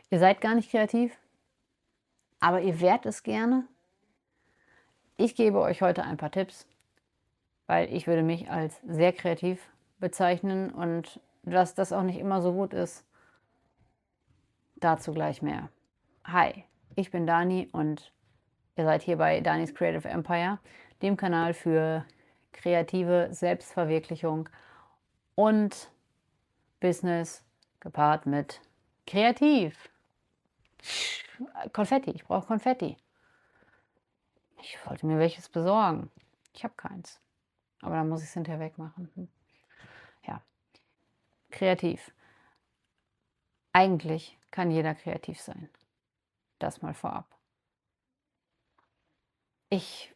Ihr seid gar nicht kreativ, aber ihr wärt es gerne. Ich gebe euch heute ein paar Tipps, weil ich würde mich als sehr kreativ bezeichnen und dass das auch nicht immer so gut ist, dazu gleich mehr. Hi, ich bin Dani und ihr seid hier bei Danis Creative Empire, dem Kanal für kreative Selbstverwirklichung und Business gepaart mit kreativ. Konfetti, ich brauche Konfetti. Ich wollte mir welches besorgen. Ich habe keins. Aber dann muss ich es hinterher wegmachen. Ja, kreativ. Eigentlich kann jeder kreativ sein. Das mal vorab. Ich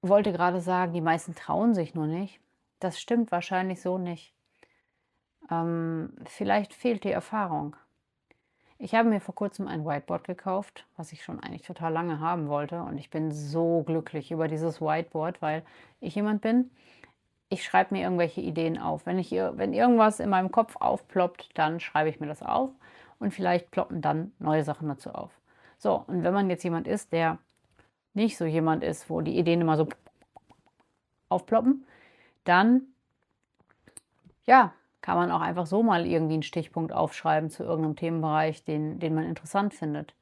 wollte gerade sagen, die meisten trauen sich nur nicht. Das stimmt wahrscheinlich so nicht. Vielleicht fehlt die Erfahrung. Ich habe mir vor kurzem ein Whiteboard gekauft, was ich schon eigentlich total lange haben wollte. Und ich bin so glücklich über dieses Whiteboard, weil ich jemand bin, ich schreibe mir irgendwelche Ideen auf. Wenn irgendwas in meinem Kopf aufploppt, dann schreibe ich mir das auf und vielleicht ploppen dann neue Sachen dazu auf. So, und wenn man jetzt jemand ist, der nicht so jemand ist, wo die Ideen immer so aufploppen, dann ja, kann man auch einfach so mal irgendwie einen Stichpunkt aufschreiben zu irgendeinem Themenbereich, den man interessant findet.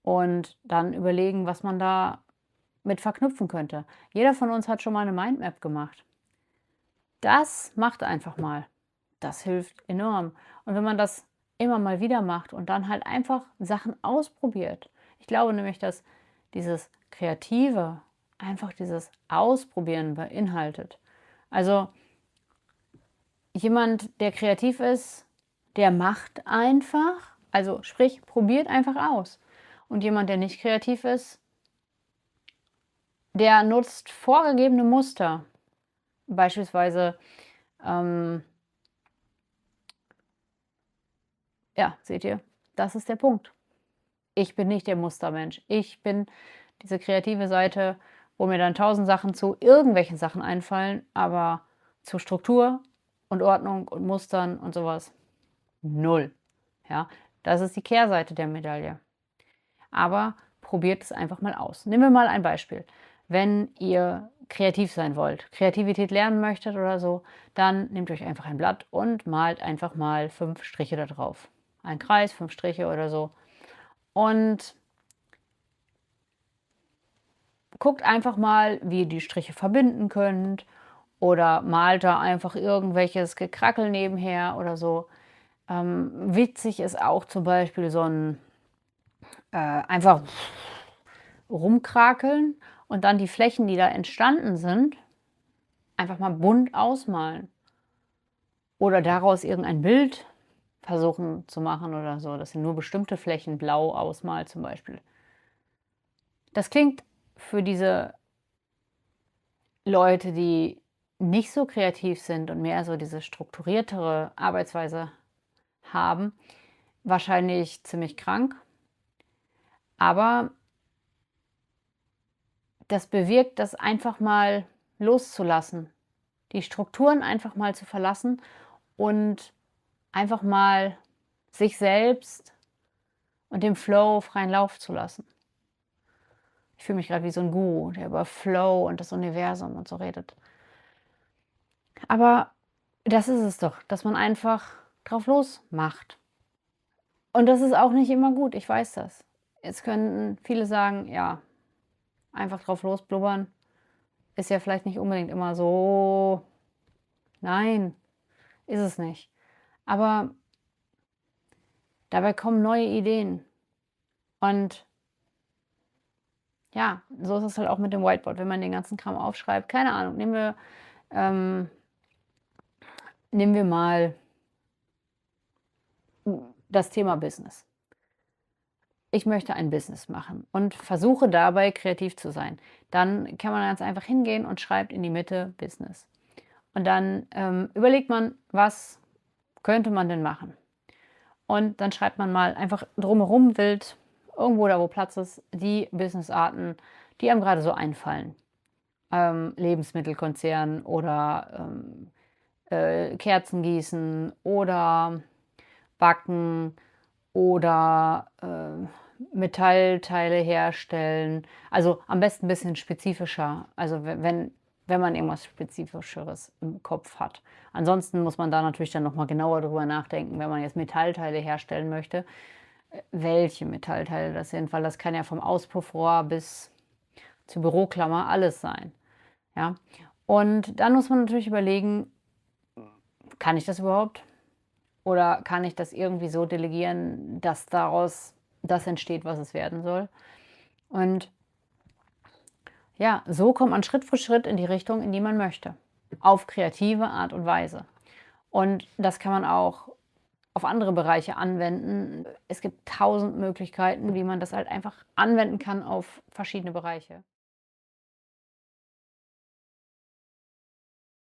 Und dann überlegen, was man da mit verknüpfen könnte. Jeder von uns hat schon mal eine Mindmap gemacht. Das macht einfach mal. Das hilft enorm. Und wenn man das immer mal wieder macht und dann halt einfach Sachen ausprobiert. Ich glaube nämlich, dass dieses Kreative einfach dieses Ausprobieren beinhaltet. Also jemand, der kreativ ist, der macht einfach, also sprich, probiert einfach aus. Und jemand, der nicht kreativ ist, der nutzt vorgegebene Muster. Beispielsweise, ja, seht ihr, das ist der Punkt. Ich bin nicht der Mustermensch. Ich bin diese kreative Seite, wo mir dann 1000 Sachen zu irgendwelchen Sachen einfallen, aber zu Struktur und Ordnung und Mustern und sowas null. Ja, das ist die Kehrseite der Medaille. Aber probiert es einfach mal aus. Nehmen wir mal ein Beispiel. Wenn ihr kreativ sein wollt, Kreativität lernen möchtet oder so, dann nehmt euch einfach ein Blatt und malt einfach mal 5 Striche da drauf. Ein Kreis, 5 Striche oder so. Und guckt einfach mal, wie ihr die Striche verbinden könnt. Oder malt da einfach irgendwelches Gekrackel nebenher oder so. Witzig ist auch zum Beispiel so ein einfach rumkrakeln und dann die Flächen, die da entstanden sind, einfach mal bunt ausmalen. Oder daraus irgendein Bild versuchen zu machen oder so, dass ihr nur bestimmte Flächen blau ausmalt zum Beispiel. Das klingt für diese Leute, die nicht so kreativ sind und mehr so diese strukturiertere Arbeitsweise haben, wahrscheinlich ziemlich krank. Aber das bewirkt, das einfach mal loszulassen, die Strukturen einfach mal zu verlassen und einfach mal sich selbst und dem Flow freien Lauf zu lassen. Ich fühle mich gerade wie so ein Guru, der über Flow und das Universum und so redet. Aber das ist es doch, dass man einfach drauf losmacht. Und das ist auch nicht immer gut, ich weiß das. Jetzt könnten viele sagen, ja, einfach drauf losblubbern ist ja vielleicht nicht unbedingt immer so. Nein, ist es nicht. Aber dabei kommen neue Ideen. Und ja, so ist es halt auch mit dem Whiteboard, wenn man den ganzen Kram aufschreibt. Keine Ahnung, ähm, nehmen wir mal das Thema Business. Ich möchte ein Business machen und versuche dabei kreativ zu sein. Dann kann man ganz einfach hingehen und schreibt in die Mitte Business. Und dann überlegt man, was könnte man denn machen? Und dann schreibt man mal einfach drumherum wild, irgendwo da, wo Platz ist, die Businessarten, die einem gerade so einfallen. Lebensmittelkonzern oder Kerzen gießen oder backen oder, Metallteile herstellen. Also, am besten 'n bisschen spezifischer, also, wenn man irgendwas Spezifischeres im Kopf hat. Ansonsten muss man da natürlich dann noch mal genauer drüber nachdenken, wenn man jetzt Metallteile herstellen möchte, welche Metallteile das sind, weil das kann ja vom Auspuffrohr bis zur Büroklammer alles sein, ja? Und dann muss man natürlich überlegen: „Kann ich das überhaupt? Oder kann ich das irgendwie so delegieren, dass daraus das entsteht, was es werden soll?“ Und ja, so kommt man Schritt für Schritt in die Richtung, in die man möchte, auf kreative Art und Weise. Und das kann man auch auf andere Bereiche anwenden. Es gibt tausend Möglichkeiten, wie man das halt einfach anwenden kann auf verschiedene Bereiche.